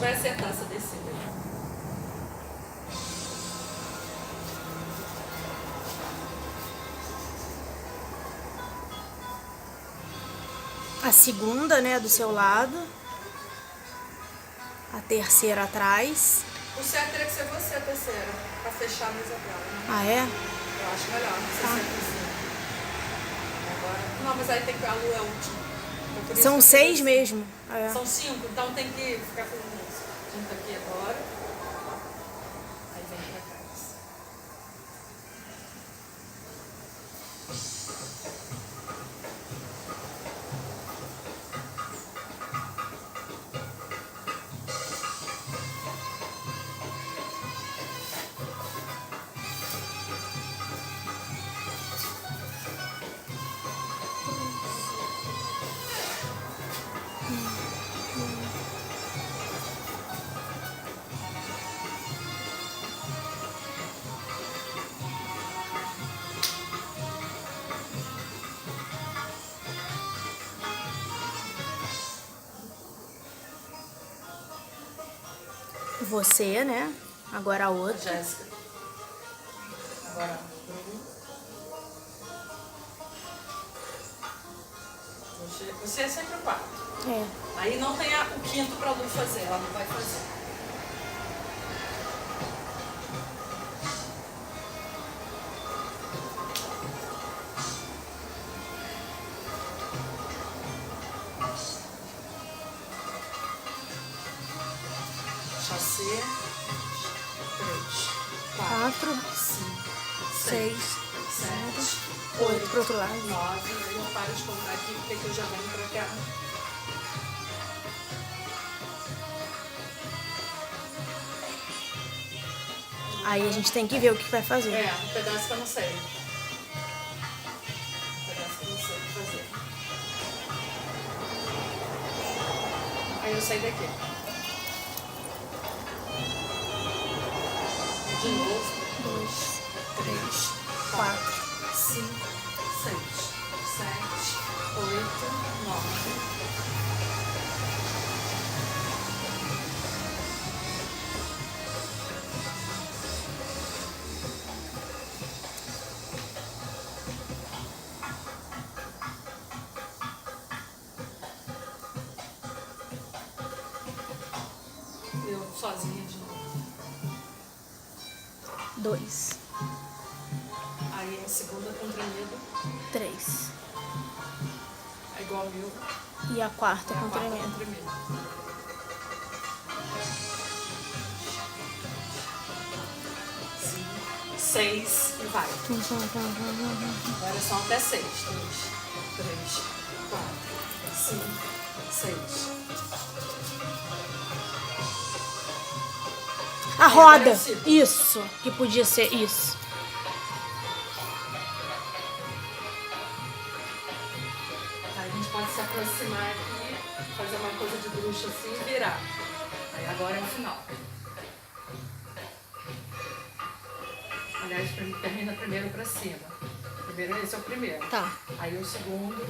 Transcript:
vai acertar essa descida. A segunda, né, do seu lado. A terceira atrás. O certo teria que ser você a terceira, pra fechar a mesa dela, né? Ah, é? Eu acho melhor, não sei Tá. se é assim. Agora... Não, mas aí tem que... A lua é a última. Então, por isso São que 6 assim. mesmo. É. São 5, então tem que ficar fazendo isso. Junta aqui agora. Aí vem pra cá. Você, né? Agora a outra. Jéssica. Agora, você é sempre o quarto. É. Aí não tem o quinto pra Lu fazer, ela não vai fazer. Chassi. 3, 4, 4, 5, 6, 7, 8 pro outro lado. 9. Aí eu paro de contar aqui porque eu já venho pra cá. Aí a gente tem que ver o que vai fazer. É, um pedaço que eu não sei. Um pedaço que eu não sei o que fazer. Aí eu saio daqui. De novo. 2, 3, 4, 5, 6, 7, 8, 9. Eu sozinha de novo. 2, Aí a segunda comprimido 3. é igual ao meu. E a quarta É a com quarta tremendo. comprimido. 5, 6 e vai. Agora são até 6. 2, 3, 4, 5, 6. A roda! agora eu sigo. Isso! Que podia ser isso. Aí a gente pode se aproximar aqui, fazer uma coisa de bruxa assim e virar. Aí agora é o final. Aliás, termina primeiro pra cima. Primeiro, esse é o primeiro. Tá. Aí o segundo.